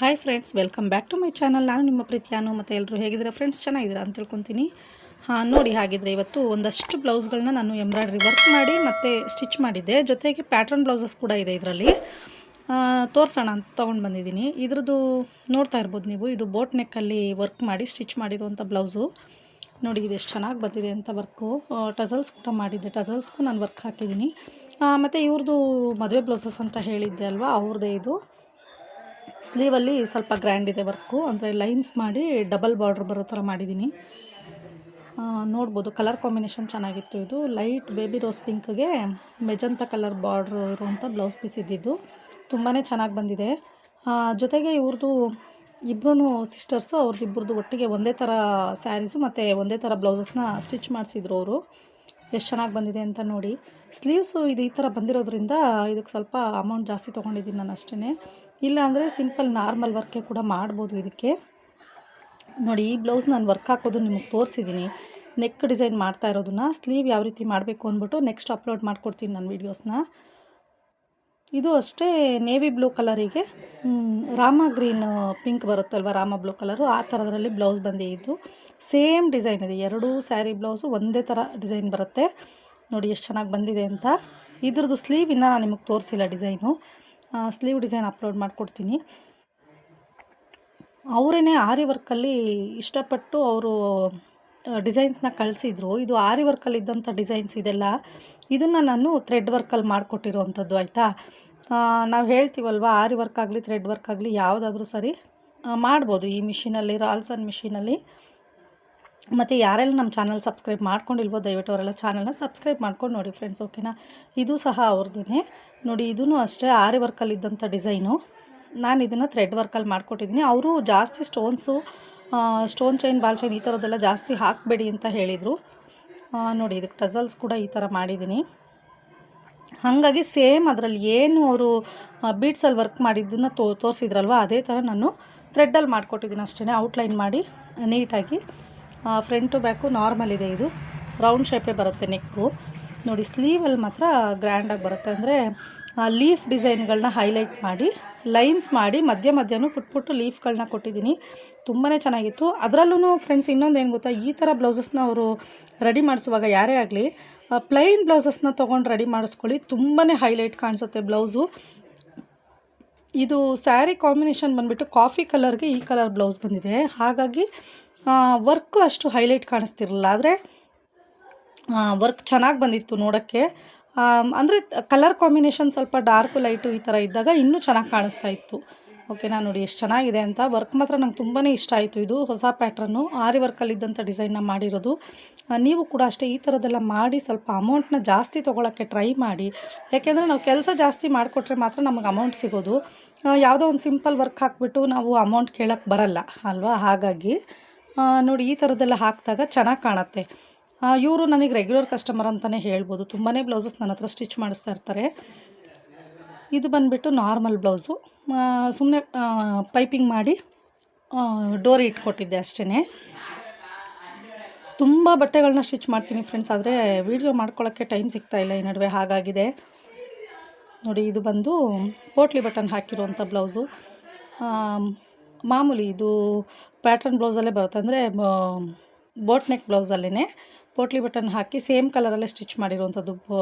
Hi friends, welcome back to my channel. ನಾನು ನಿಮ್ಮ ಪ್ರೀತಿಯಾನು. ಮತ್ತು ಎಲ್ಲರೂ ಹೇಗಿದ್ದೀರಾ ಫ್ರೆಂಡ್ಸ್? ಚೆನ್ನಾಗಿದ್ದೀರಾ ಅಂತ ತಿಳ್ಕೊತೀನಿ. ನೋಡಿ, ಹಾಗಿದ್ರೆ ಇವತ್ತು ಒಂದಷ್ಟು ಬ್ಲೌಸ್ಗಳನ್ನ ನಾನು ಎಂಬ್ರಾಯ್ಡ್ರಿ ವರ್ಕ್ ಮಾಡಿ ಮತ್ತು ಸ್ಟಿಚ್ ಮಾಡಿದ್ದೆ. ಜೊತೆಗೆ ಪ್ಯಾಟ್ರನ್ ಬ್ಲೌಸಸ್ ಕೂಡ ಇದೆ ಇದರಲ್ಲಿ. ತೋರಿಸೋಣ ಅಂತ ತೊಗೊಂಡು ಬಂದಿದ್ದೀನಿ. ಇದ್ರದ್ದು ನೋಡ್ತಾ ಇರ್ಬೋದು ನೀವು. ಇದು ಬೋಟ್ ನೆಕ್ಕಲ್ಲಿ ವರ್ಕ್ ಮಾಡಿ ಸ್ಟಿಚ್ ಮಾಡಿರುವಂಥ ಬ್ಲೌಸು. ನೋಡಿ ಇದು ಎಷ್ಟು ಚೆನ್ನಾಗಿ ಬಂದಿದೆ ಅಂತ ವರ್ಕು. ಟಸಲ್ಸ್ ಕೂಡ ಮಾಡಿದ್ದೆ, ಟಸಲ್ಸ್ಗೂ ನಾನು ವರ್ಕ್ ಹಾಕಿದ್ದೀನಿ. ಮತ್ತು ಇವ್ರದ್ದು ಮದುವೆ ಬ್ಲೌಸಸ್ ಅಂತ ಹೇಳಿದ್ದೆ ಅಲ್ವಾ, ಅವ್ರದ್ದೇ ಇದು. ಸ್ಲೀವಲ್ಲಿ ಸ್ವಲ್ಪ ಗ್ರ್ಯಾಂಡ್ ಇದೆ ವರ್ಕು, ಅಂದರೆ ಲೈನ್ಸ್ ಮಾಡಿ ಡಬಲ್ ಬಾರ್ಡ್ರ್ ಬರೋ ಥರ ಮಾಡಿದ್ದೀನಿ. ನೋಡ್ಬೋದು ಕಲರ್ ಕಾಂಬಿನೇಷನ್ ಚೆನ್ನಾಗಿತ್ತು. ಇದು ಲೈಟ್ ಬೇಬಿ ರೋಸ್ ಪಿಂಕ್ಗೆ ಮೆಜಂತ ಕಲರ್ ಬಾರ್ಡ್ರ್ ಇರುವಂಥ ಬ್ಲೌಸ್ ಪೀಸ್ ಇದ್ದಿದ್ದು ತುಂಬಾ ಚೆನ್ನಾಗಿ ಬಂದಿದೆ. ಜೊತೆಗೆ ಇವ್ರದ್ದು ಇಬ್ಬರೂ ಸಿಸ್ಟರ್ಸು, ಅವ್ರದ್ದಿಬ್ಬರದ್ದು ಒಟ್ಟಿಗೆ ಒಂದೇ ಥರ ಸ್ಯಾರೀಸು ಮತ್ತು ಒಂದೇ ಥರ ಬ್ಲೌಸಸ್ನ ಸ್ಟಿಚ್ ಮಾಡಿಸಿದ್ರು ಅವರು. ಎಷ್ಟು ಚೆನ್ನಾಗಿ ಬಂದಿದೆ ಅಂತ ನೋಡಿ. ಸ್ಲೀವ್ಸು ಇದು ಈ ಥರ ಬಂದಿರೋದ್ರಿಂದ ಇದಕ್ಕೆ ಸ್ವಲ್ಪ ಅಮೌಂಟ್ ಜಾಸ್ತಿ ತೊಗೊಂಡಿದ್ದೀನಿ ನಾನು ಅಷ್ಟೇ. ಇಲ್ಲ ಅಂದರೆ ಸಿಂಪಲ್ ನಾರ್ಮಲ್ ವರ್ಕೆ ಕೂಡ ಮಾಡ್ಬೋದು ಇದಕ್ಕೆ. ನೋಡಿ, ಈ ಬ್ಲೌಸ್ ನಾನು ವರ್ಕ್ ಹಾಕೋದು ನಿಮಗೆ ತೋರಿಸಿದ್ದೀನಿ. ನೆಕ್ ಡಿಸೈನ್ ಮಾಡ್ತಾ ಇರೋದನ್ನ, ಸ್ಲೀವ್ ಯಾವ ರೀತಿ ಮಾಡಬೇಕು ಅಂದ್ಬಿಟ್ಟು ನೆಕ್ಸ್ಟ್ ಅಪ್ಲೋಡ್ ಮಾಡ್ಕೊಡ್ತೀನಿ ನಾನು ವೀಡಿಯೋಸ್ನ. ಇದು ಅಷ್ಟೇ ನೇವಿ ಬ್ಲೂ ಕಲರಿಗೆ ರಾಮ ಗ್ರೀನ್ ಪಿಂಕ್ ಬರುತ್ತಲ್ವ, ರಾಮ ಬ್ಲೂ ಕಲರು, ಆ ಥರದ್ರಲ್ಲಿ ಬ್ಲೌಸ್ ಬಂದಿದ್ದು. ಸೇಮ್ ಡಿಸೈನ್ ಇದೆ, ಎರಡೂ ಸ್ಯಾರಿ ಬ್ಲೌಸು ಒಂದೇ ಥರ ಡಿಸೈನ್ ಬರುತ್ತೆ. ನೋಡಿ ಎಷ್ಟು ಚೆನ್ನಾಗಿ ಬಂದಿದೆ ಅಂತ. ಇದ್ರದ್ದು ಸ್ಲೀವ್ ಇನ್ನೂ ನಾನು ನಿಮಗೆ ತೋರಿಸಿಲ್ಲ ಡಿಸೈನು. ಸ್ಲೀವ್ ಡಿಸೈನ್ ಅಪ್ಲೋಡ್ ಮಾಡಿಕೊಡ್ತೀನಿ. ಅವರೇ ಆರಿ ವರ್ಕಲ್ಲಿ ಇಷ್ಟಪಟ್ಟು ಅವರು ಡಿಸೈನ್ಸ್ನ ಕಳಿಸಿದ್ರು. ಇದು ಆರಿ ವರ್ಕಲ್ಲಿದ್ದಂಥ ಡಿಸೈನ್ಸ್ ಇದೆಲ್ಲ, ಇದನ್ನು ನಾನು ಥ್ರೆಡ್ ವರ್ಕಲ್ಲಿ ಮಾಡಿಕೊಟ್ಟಿರೋವಂಥದ್ದು. ಆಯಿತಾ, ನಾವು ಹೇಳ್ತೀವಲ್ವ, ಆರಿ ವರ್ಕ್ ಆಗಲಿ ಥ್ರೆಡ್ ವರ್ಕ್ ಆಗಲಿ ಯಾವುದಾದ್ರೂ ಸರಿ ಮಾಡ್ಬೋದು ಈ ಮಿಷಿನಲ್ಲಿ, ರಾಲ್ಸನ್ ಮಿಷಿನಲ್ಲಿ. ಮತ್ತು ಯಾರೆಲ್ಲ ನಮ್ಮ ಚಾನಲ್ ಸಬ್ಸ್ಕ್ರೈಬ್ ಮಾಡ್ಕೊಂಡಿಲ್ವೋ ದಯವಿಟ್ಟು ಅವರೆಲ್ಲ ಚಾನಲ್ನ ಸಬ್ಸ್ಕ್ರೈಬ್ ಮಾಡ್ಕೊಂಡು ನೋಡಿ ಫ್ರೆಂಡ್ಸ್, ಓಕೆನಾ. ಇದು ಸಹ ಅವ್ರದ್ದೇ ನೋಡಿ. ಇದೂ ಅಷ್ಟೇ ಆರಿ ವರ್ಕಲ್ಲಿದ್ದಂಥ ಡಿಸೈನು. ನಾನು ಇದನ್ನು ಥ್ರೆಡ್ ವರ್ಕಲ್ಲಿ ಮಾಡಿಕೊಟ್ಟಿದ್ದೀನಿ. ಅವರು ಜಾಸ್ತಿ ಸ್ಟೋನ್ ಚೈನ್, ಬಾಲ್ ಚೈನ್ ಈ ಥರದ್ದೆಲ್ಲ ಜಾಸ್ತಿ ಹಾಕಬೇಡಿ ಅಂತ ಹೇಳಿದರು. ನೋಡಿ, ಇದಕ್ಕೆ ಟಸಲ್ಸ್ ಕೂಡ ಈ ಥರ ಮಾಡಿದ್ದೀನಿ. ಹಾಗಾಗಿ ಸೇಮ್ ಅದರಲ್ಲಿ ಏನು ಅವರು ಬೀಡ್ಸಲ್ಲಿ ವರ್ಕ್ ಮಾಡಿದ್ದನ್ನು ತೋರಿಸಿದ್ರಲ್ವ, ಅದೇ ಥರ ನಾನು ಥ್ರೆಡ್ಡಲ್ಲಿ ಮಾಡಿಕೊಟ್ಟಿದ್ದೀನಿ ಅಷ್ಟೇ. ಔಟ್ಲೈನ್ ಮಾಡಿ ನೀಟಾಗಿ ಫ್ರಂಟು ಬ್ಯಾಕು ನಾರ್ಮಲ್ ಇದೆ. ಇದು ರೌಂಡ್ ಶೇಪೇ ಬರುತ್ತೆ ನೆಕ್ಕು. ನೋಡಿ, ಸ್ಲೀವಲ್ಲಿ ಮಾತ್ರ ಗ್ರ್ಯಾಂಡಾಗಿ ಬರುತ್ತೆ. ಅಂದರೆ ಲೀಫ್ ಡಿಸೈನ್ಗಳನ್ನ ಹೈಲೈಟ್ ಮಾಡಿ ಲೈನ್ಸ್ ಮಾಡಿ ಮಧ್ಯನೂ ಪುಟ್ಟು ಲೀಫ್ಗಳನ್ನ ಕೊಟ್ಟಿದ್ದೀನಿ. ತುಂಬಾ ಚೆನ್ನಾಗಿತ್ತು. ಅದರಲ್ಲೂ ಫ್ರೆಂಡ್ಸ್ ಇನ್ನೊಂದು ಏನು ಗೊತ್ತಾ, ಈ ಥರ ಬ್ಲೌಸಸ್ನ ಅವರು ರೆಡಿ ಮಾಡಿಸುವಾಗ ಯಾರೇ ಆಗಲಿ ಪ್ಲೈನ್ ಬ್ಲೌಸಸ್ನ ತೊಗೊಂಡು ರೆಡಿ ಮಾಡಿಸ್ಕೊಳ್ಳಿ, ತುಂಬಾ ಹೈಲೈಟ್ ಕಾಣಿಸುತ್ತೆ ಬ್ಲೌಸು. ಇದು ಸ್ಯಾರಿ ಕಾಂಬಿನೇಷನ್ ಬಂದುಬಿಟ್ಟು ಕಾಫಿ ಕಲರ್ಗೆ ಈ ಕಲರ್ ಬ್ಲೌಸ್ ಬಂದಿದೆ. ಹಾಗಾಗಿ ವರ್ಕು ಅಷ್ಟು ಹೈಲೈಟ್ ಕಾಣಿಸ್ತಿರಲಿಲ್ಲ, ಆದರೆ ವರ್ಕ್ ಚೆನ್ನಾಗಿ ಬಂದಿತ್ತು ನೋಡೋಕ್ಕೆ. ಅಂದರೆ ಕಲರ್ ಕಾಂಬಿನೇಷನ್ ಸ್ವಲ್ಪ ಡಾರ್ಕು ಲೈಟು ಈ ಥರ ಇದ್ದಾಗ ಇನ್ನೂ ಚೆನ್ನಾಗಿ ಕಾಣಿಸ್ತಾ ಇತ್ತು. ಓಕೆನಾ. ನೋಡಿ ಎಷ್ಟು ಚೆನ್ನಾಗಿದೆ ಅಂತ. ವರ್ಕ್ ಮಾತ್ರ ನಂಗೆ ತುಂಬಾ ಇಷ್ಟ ಆಯಿತು. ಇದು ಹೊಸ ಪ್ಯಾಟ್ರನ್ನು ಆರಿ ವರ್ಕಲ್ಲಿದ್ದಂಥ ಡಿಸೈನ್ನ ಮಾಡಿರೋದು. ನೀವು ಕೂಡ ಅಷ್ಟೇ ಈ ಥರದ್ದೆಲ್ಲ ಮಾಡಿ ಸ್ವಲ್ಪ ಅಮೌಂಟ್ನ ಜಾಸ್ತಿ ತೊಗೊಳಕ್ಕೆ ಟ್ರೈ ಮಾಡಿ. ಯಾಕೆಂದರೆ ನಾವು ಕೆಲಸ ಜಾಸ್ತಿ ಮಾಡಿಕೊಟ್ರೆ ಮಾತ್ರ ನಮಗೆ ಅಮೌಂಟ್ ಸಿಗೋದು. ಯಾವುದೋ ಒಂದು ಸಿಂಪಲ್ ವರ್ಕ್ ಹಾಕಿಬಿಟ್ಟು ನಾವು ಅಮೌಂಟ್ ಕೇಳೋಕ್ಕೆ ಬರಲ್ಲ ಅಲ್ವಾ. ಹಾಗಾಗಿ ನೋಡಿ, ಈ ಥರದ್ದೆಲ್ಲ ಹಾಕಿದಾಗ ಚೆನ್ನಾಗಿ ಕಾಣುತ್ತೆ. ಇವರು ನನಗೆ ರೆಗ್ಯುಲರ್ ಕಸ್ಟಮರ್ ಅಂತಲೇ ಹೇಳ್ಬೋದು. ತುಂಬಾ ಬ್ಲೌಸಸ್ ನನ್ನ ಹತ್ರ ಸ್ಟಿಚ್ ಮಾಡಿಸ್ತಾ ಇರ್ತಾರೆ. ಇದು ಬಂದುಬಿಟ್ಟು ನಾರ್ಮಲ್ ಬ್ಲೌಸು, ಸುಮ್ಮನೆ ಪೈಪಿಂಗ್ ಮಾಡಿ ಡೋರಿ ಇಟ್ಕೊಟ್ಟಿದ್ದೆ ಅಷ್ಟೇ. ತುಂಬ ಬಟ್ಟೆಗಳನ್ನ ಸ್ಟಿಚ್ ಮಾಡ್ತೀನಿ ಫ್ರೆಂಡ್ಸ್, ಆದರೆ ವೀಡಿಯೋ ಮಾಡ್ಕೊಳ್ಳೋಕ್ಕೆ ಟೈಮ್ ಸಿಗ್ತಾಯಿಲ್ಲ ಈ ನಡುವೆ, ಹಾಗಾಗಿದೆ. ನೋಡಿ, ಇದು ಬಂದು ಪೋಟ್ಲಿ ಬಟನ್ ಹಾಕಿರುವಂಥ ಬ್ಲೌಸು. ಮಾಮೂಲಿ ಇದು ಪ್ಯಾಟ್ರನ್ ಬ್ಲೌಸಲ್ಲೇ ಬರುತ್ತೆ, ಅಂದರೆ ಬೋಟ್ ನೆಕ್ ಬ್ಲೌಸಲ್ಲೇ ಪೋಟ್ಲಿ ಬಟನ್ ಹಾಕಿ ಸೇಮ್ ಕಲರಲ್ಲೇ ಸ್ಟಿಚ್ ಮಾಡಿರುವಂಥದ್ದು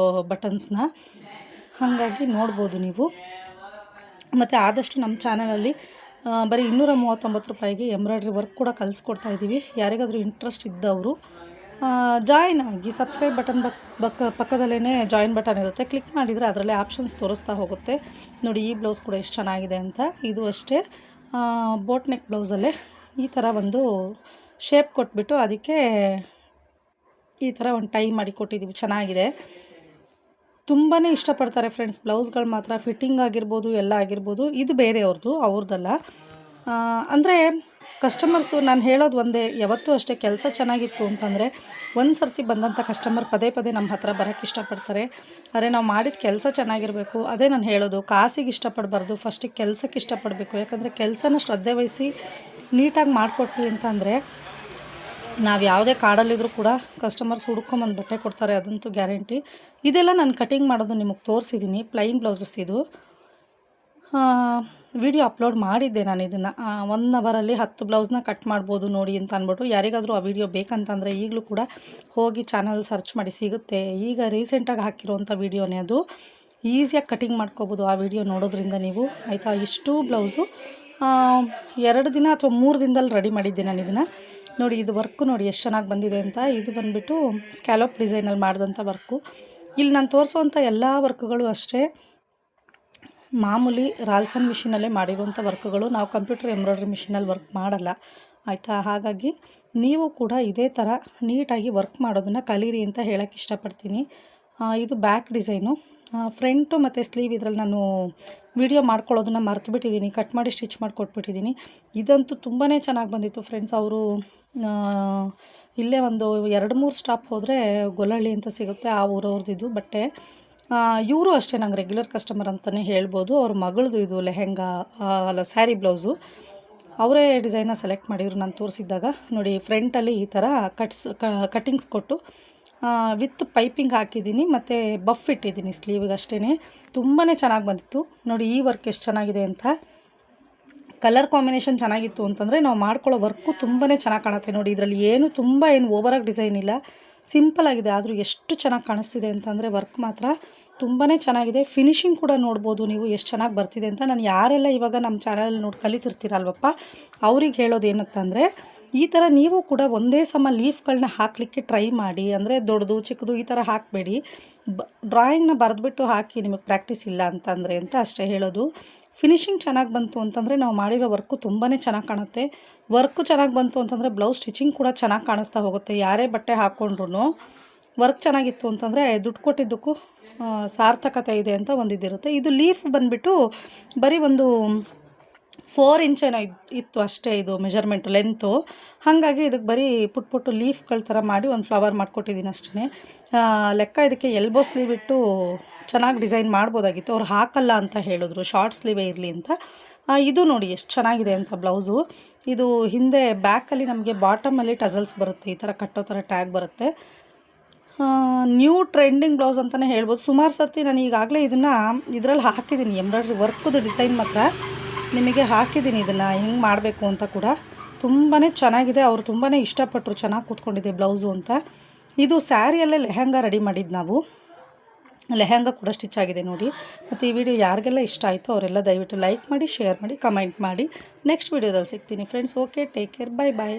ಬಟನ್ಸ್ನ. ಹಾಗಾಗಿ ನೋಡ್ಬೋದು ನೀವು. ಮತ್ತು ಆದಷ್ಟು ನಮ್ಮ ಚಾನಲಲ್ಲಿ ಬರೀ 239 ರೂಪಾಯಿಗೆ ಎಂಬ್ರಾಯ್ಡ್ರಿ ವರ್ಕ್ ಕೂಡ ಕಲಿಸ್ಕೊಡ್ತಾ ಇದ್ದೀವಿ. ಯಾರಿಗಾದರೂ ಇಂಟ್ರೆಸ್ಟ್ ಇದ್ದವರು ಜಾಯಿನ್ ಆಗಿ. ಸಬ್ಸ್ಕ್ರೈಬ್ ಬಟನ್ ಪಕ್ಕದಲ್ಲೇ ಜಾಯಿನ್ ಬಟನ್ ಇರುತ್ತೆ, ಕ್ಲಿಕ್ ಮಾಡಿದರೆ ಅದರಲ್ಲೇ ಆಪ್ಷನ್ಸ್ ತೋರಿಸ್ತಾ ಹೋಗುತ್ತೆ. ನೋಡಿ, ಈ ಬ್ಲೌಸ್ ಕೂಡ ಎಷ್ಟು ಚೆನ್ನಾಗಿದೆ ಅಂತ. ಇದು ಅಷ್ಟೇ ಬೋಟ್ ನೆಕ್ ಬ್ಲೌಸಲ್ಲೇ ಈ ಥರ ಒಂದು ಶೇಪ್ ಕೊಟ್ಬಿಟ್ಟು ಅದಕ್ಕೆ ಈ ಥರ ಒಂದು ಟೈ ಮಾಡಿ ಕೊಟ್ಟಿದ್ದೀವಿ. ಚೆನ್ನಾಗಿದೆ, ತುಂಬಾ ಇಷ್ಟಪಡ್ತಾರೆ ಫ್ರೆಂಡ್ಸ್ ಬ್ಲೌಸ್ಗಳು ಮಾತ್ರ. ಫಿಟ್ಟಿಂಗ್ ಆಗಿರ್ಬೋದು, ಎಲ್ಲ ಆಗಿರ್ಬೋದು. ಇದು ಬೇರೆ ಅವ್ರದ್ದಲ್ಲ. ಅಂದರೆ ಕಸ್ಟಮರ್ಸು ನಾನು ಹೇಳೋದು ಒಂದೇ, ಯಾವತ್ತೂ ಅಷ್ಟೇ ಕೆಲಸ ಚೆನ್ನಾಗಿತ್ತು ಅಂತಂದರೆ ಒಂದು ಸರ್ತಿ ಬಂದಂಥ ಕಸ್ಟಮರ್ ಪದೇ ನಮ್ಮ ಹತ್ರ ಬರೋಕ್ಕೆ ಇಷ್ಟಪಡ್ತಾರೆ. ಆದರೆ ನಾವು ಮಾಡಿದ ಕೆಲಸ ಚೆನ್ನಾಗಿರಬೇಕು. ಅದೇ ನಾನು ಹೇಳೋದು, ಕಾಸಿಗೆ ಇಷ್ಟಪಡಬಾರ್ದು, ಫಸ್ಟಿಗೆ ಕೆಲಸಕ್ಕೆ ಇಷ್ಟಪಡಬೇಕು. ಯಾಕಂದರೆ ಕೆಲಸನ ಶ್ರದ್ಧೆ ವಹಿಸಿ ನೀಟಾಗಿ ಮಾಡಿಕೊಟ್ವಿ ಅಂತಂದರೆ ನಾವು ಯಾವುದೇ ಕಾಡಲ್ಲಿದ್ದರೂ ಕೂಡ ಕಸ್ಟಮರ್ಸ್ ಹುಡ್ಕೊಂಬಂದು ಬಟ್ಟೆ ಕೊಡ್ತಾರೆ, ಅದಂತೂ ಗ್ಯಾರಂಟಿ. ಇದೆಲ್ಲ ನಾನು ಕಟಿಂಗ್ ಮಾಡೋದು ನಿಮಗೆ ತೋರಿಸಿದ್ದೀನಿ. ಪ್ಲೈನ್ ಬ್ಲೌಸಸ್ ಇದು. ವಿಡಿಯೋ ಅಪ್ಲೋಡ್ ಮಾಡಿದ್ದೆ ನಾನು ಇದನ್ನು 1 ಅವರಲ್ಲಿ 10 ಬ್ಲೌಸ್ನ ಕಟ್ ಮಾಡ್ಬೋದು ನೋಡಿ ಅಂತ ಅಂದ್ಬಿಟ್ಟು. ಯಾರಿಗಾದರೂ ಆ ವಿಡಿಯೋ ಬೇಕಂತಂದರೆ ಈಗಲೂ ಕೂಡ ಹೋಗಿ ಚಾನಲ್ ಸರ್ಚ್ ಮಾಡಿ ಸಿಗುತ್ತೆ. ಈಗ ರೀಸೆಂಟಾಗಿ ಹಾಕಿರೋವಂಥ ವಿಡಿಯೋನೇ ಅದು. ಈಸಿಯಾಗಿ ಕಟಿಂಗ್ ಮಾಡ್ಕೋಬೋದು ಆ ವಿಡಿಯೋ ನೋಡೋದ್ರಿಂದ ನೀವು, ಆಯಿತಾ. ಇಷ್ಟು ಬ್ಲೌಸು 2 ದಿನ ಅಥವಾ 3 ದಿನದಲ್ಲಿ ರೆಡಿ ಮಾಡಿದ್ದೆ ನಾನು ಇದನ್ನು. ನೋಡಿ ಇದು ವರ್ಕು ನೋಡಿ ಎಷ್ಟು ಚೆನ್ನಾಗಿ ಬಂದಿದೆ ಅಂತ. ಇದು ಬಂದುಬಿಟ್ಟು ಸ್ಕ್ಯಾಲಪ್ ಡಿಸೈನಲ್ಲಿ ಮಾಡಿದಂಥ ವರ್ಕು. ಇಲ್ಲಿ ನಾನು ತೋರಿಸೋವಂಥ ಎಲ್ಲ ವರ್ಕ್ಗಳು ಅಷ್ಟೇ ಮಾಮೂಲಿ ರಾಲ್ಸನ್ ಮಿಷಿನಲ್ಲೇ ಮಾಡಿರುವಂಥ ವರ್ಕ್ಗಳು. ನಾವು ಕಂಪ್ಯೂಟರ್ ಎಂಬ್ರಾಯ್ಡ್ರಿ ಮಿಷಿನಲ್ಲಿ ವರ್ಕ್ ಮಾಡಲ್ಲ, ಆಯಿತಾ. ಹಾಗಾಗಿ ನೀವು ಕೂಡ ಇದೇ ಥರ ನೀಟಾಗಿ ವರ್ಕ್ ಮಾಡೋದನ್ನು ಕಲೀರಿ ಅಂತ ಹೇಳೋಕ್ಕೆ ಇಷ್ಟಪಡ್ತೀನಿ. ಇದು ಬ್ಯಾಕ್ ಡಿಸೈನು, ಫ್ರಂಟು ಮತ್ತು ಸ್ಲೀವ್ ಇದರಲ್ಲಿ ನಾನು ವಿಡಿಯೋ ಮಾಡ್ಕೊಳ್ಳೋದನ್ನು ಮರ್ತುಬಿಟ್ಟಿದ್ದೀನಿ, ಕಟ್ ಮಾಡಿ ಸ್ಟಿಚ್ ಮಾಡಿ ಕೊಟ್ಬಿಟ್ಟಿದ್ದೀನಿ. ಇದಂತೂ ತುಂಬಾ ಚೆನ್ನಾಗಿ ಬಂದಿತ್ತು ಫ್ರೆಂಡ್ಸ್. ಅವರು ಇಲ್ಲೇ ಒಂದು 2-3 ಸ್ಟಾಪ್ ಹೋದರೆ ಗೊಲ್ಲಹಳ್ಳಿ ಅಂತ ಸಿಗುತ್ತೆ, ಆ ಊರವ್ರದ್ದು ಬಟ್ಟೆ. ಇವರು ಅಷ್ಟೇ ನಂಗೆ ರೆಗ್ಯುಲರ್ ಕಸ್ಟಮರ್ ಅಂತಲೇ ಹೇಳ್ಬೋದು. ಅವ್ರ ಮಗಳದು ಇದು ಲೆಹೆಂಗಾ ಅಲ್ಲ ಸ್ಯಾರಿ ಬ್ಲೌಸು. ಅವರೇ ಡಿಸೈನ್ನ ಸೆಲೆಕ್ಟ್ ಮಾಡಿದ್ರು ನಾನು ತೋರಿಸಿದ್ದಾಗ. ನೋಡಿ ಫ್ರಂಟಲ್ಲಿ ಈ ಥರ ಕಟ್ಟಿಂಗ್ಸ್ ಕೊಟ್ಟು ವಿತ್ ಪೈಪಿಂಗ್ ಹಾಕಿದ್ದೀನಿ ಮತ್ತು ಬಫ್ ಇಟ್ಟಿದ್ದೀನಿ ಸ್ಲೀವಿಗೆ ಅಷ್ಟೇ. ತುಂಬಾ ಚೆನ್ನಾಗಿ ಬಂದಿತ್ತು ನೋಡಿ. ಈ ವರ್ಕ್ ಎಷ್ಟು ಚೆನ್ನಾಗಿದೆ ಅಂತ. ಕಲರ್ ಕಾಂಬಿನೇಷನ್ ಚೆನ್ನಾಗಿತ್ತು ಅಂತಂದರೆ ನಾವು ಮಾಡ್ಕೊಳ್ಳೋ ವರ್ಕು ತುಂಬಾ ಚೆನ್ನಾಗಿ ಕಾಣುತ್ತೆ ನೋಡಿ. ಇದರಲ್ಲಿ ಏನು ಓವರಾಗಿ ಡಿಸೈನ್ ಇಲ್ಲ, ಸಿಂಪಲ್ ಆಗಿದೆ. ಆದರೂ ಎಷ್ಟು ಚೆನ್ನಾಗಿ ಕಾಣಿಸ್ತಿದೆ ಅಂತಂದರೆ ವರ್ಕ್ ಮಾತ್ರ ತುಂಬಾ ಚೆನ್ನಾಗಿದೆ. ಫಿನಿಶಿಂಗ್ ಕೂಡ ನೋಡ್ಬೋದು ನೀವು ಎಷ್ಟು ಚೆನ್ನಾಗಿ ಬರ್ತಿದೆ ಅಂತ. ನಾನು ಯಾರೆಲ್ಲ ಇವಾಗ ನಮ್ಮ ಚಾನಲ್ ನೋಡಿ ಕಲಿತಿರ್ತೀರಲ್ವಪ್ಪ, ಅವ್ರಿಗೆ ಹೇಳೋದು ಏನಂತಂದರೆ, ಈ ಥರ ನೀವು ಕೂಡ ಒಂದೇ ಸಮ ಲೀಫ್ಗಳನ್ನ ಹಾಕಲಿಕ್ಕೆ ಟ್ರೈ ಮಾಡಿ. ಅಂದರೆ ದೊಡ್ಡದು ಚಿಕ್ಕದು ಈ ಥರ ಹಾಕಬೇಡಿ, ಡ್ರಾಯಿಂಗ್ನ ಬರೆದ್ಬಿಟ್ಟು ಹಾಕಿ ನಿಮಗೆ ಪ್ರಾಕ್ಟೀಸ್ ಇಲ್ಲ ಅಂತಂದರೆ ಅಂತ ಅಷ್ಟೇ ಹೇಳೋದು. ಫಿನಿಶಿಂಗ್ ಚೆನ್ನಾಗಿ ಬಂತು ಅಂತಂದರೆ ನಾವು ಮಾಡಿರೋ ವರ್ಕು ತುಂಬಾ ಚೆನ್ನಾಗಿ ಕಾಣುತ್ತೆ. ವರ್ಕು ಚೆನ್ನಾಗಿ ಬಂತು ಅಂತಂದರೆ ಬ್ಲೌಸ್ ಸ್ಟಿಚಿಂಗ್ ಕೂಡ ಚೆನ್ನಾಗಿ ಕಾಣಿಸ್ತಾ ಹೋಗುತ್ತೆ. ಯಾರೇ ಬಟ್ಟೆ ಹಾಕ್ಕೊಂಡ್ರು ವರ್ಕ್ ಚೆನ್ನಾಗಿತ್ತು ಅಂತಂದರೆ ದುಡ್ಡು ಕೊಟ್ಟಿದ್ದಕ್ಕೂ ಸಾರ್ಥಕತೆ ಇದೆ ಅಂತ ಒಂದಿದಿರುತ್ತೆ. ಇದು ಲೀಫ್ ಬಂದುಬಿಟ್ಟು ಬರೀ ಒಂದು 4 ಇಂಚ್ ಏನೋ ಇತ್ತು ಅಷ್ಟೇ ಇದು ಮೆಜರ್ಮೆಂಟು ಲೆಂತು. ಹಾಗಾಗಿ ಇದಕ್ಕೆ ಬರೀ ಪುಟ್ಟು ಲೀಫ್ಗಳ ಥರ ಮಾಡಿ ಒಂದು ಫ್ಲವರ್ ಮಾಡಿಕೊಟ್ಟಿದ್ದೀನಿ ಅಷ್ಟೇ. ಲೆಕ್ಕ ಇದಕ್ಕೆ ಎಲ್ಬೋ ಸ್ಲೀವ್ ಇಟ್ಟು ಚೆನ್ನಾಗಿ ಡಿಸೈನ್ ಮಾಡ್ಬೋದಾಗಿತ್ತು. ಅವ್ರು ಹಾಕಲ್ಲ ಅಂತ ಹೇಳಿದ್ರು, ಶಾರ್ಟ್ ಸ್ಲೀವೇ ಇರಲಿ ಅಂತ. ಇದು ನೋಡಿ ಎಷ್ಟು ಚೆನ್ನಾಗಿದೆ ಅಂತ ಬ್ಲೌಸು. ಇದು ಹಿಂದೆ ಬ್ಯಾಕಲ್ಲಿ ನಮಗೆ ಬಾಟಮಲ್ಲಿ ಟಸಲ್ಸ್ ಬರುತ್ತೆ, ಈ ಥರ ಕಟ್ಟೋ ಥರ ಟ್ಯಾಗ್ ಬರುತ್ತೆ. ನ್ಯೂ ಟ್ರೆಂಡಿಂಗ್ ಬ್ಲೌಸ್ ಅಂತಲೇ ಹೇಳ್ಬೋದು. ಸುಮಾರು ಸರ್ತಿ ನಾನು ಈಗಾಗಲೇ ಇದರಲ್ಲಿ ಹಾಕಿದ್ದೀನಿ, ಎಂಬ್ರಾಯ್ಡ್ರಿ ವರ್ಕುದು ಡಿಸೈನ್ ಮಾತ್ರ ನಿಮಗೆ ಹಾಕಿದ್ದೀನಿ. ಇದನ್ನು ಹೆಂಗೆ ಮಾಡಬೇಕು ಅಂತ ಕೂಡ ತುಂಬಾ ಚೆನ್ನಾಗಿದೆ. ಅವರು ತುಂಬಾ ಇಷ್ಟಪಟ್ಟರು, ಚೆನ್ನಾಗಿ ಕೂತ್ಕೊಂಡಿದೆ ಬ್ಲೌಸು ಅಂತ. ಇದು ಸ್ಯಾರಿಯಲ್ಲೇ ಲೆಹೆಂಗಾ ರೆಡಿ ಮಾಡಿದ್ದು ನಾವು. ಲೆಹೆಂಗಾ ಕೂಡ ಸ್ಟಿಚ್ ಆಗಿದೆ ನೋಡಿ. ಮತ್ತು ಈ ವಿಡಿಯೋ ಯಾರಿಗೆಲ್ಲ ಇಷ್ಟ ಆಯಿತು ಅವರೆಲ್ಲ ದಯವಿಟ್ಟು ಲೈಕ್ ಮಾಡಿ, ಶೇರ್ ಮಾಡಿ, ಕಮೆಂಟ್ ಮಾಡಿ. ನೆಕ್ಸ್ಟ್ ವಿಡಿಯೋದಲ್ಲಿ ಸಿಗ್ತೀನಿ ಫ್ರೆಂಡ್ಸ್. ಓಕೆ, ಟೇಕ್ ಕೇರ್, ಬಾಯ್ ಬಾಯ್.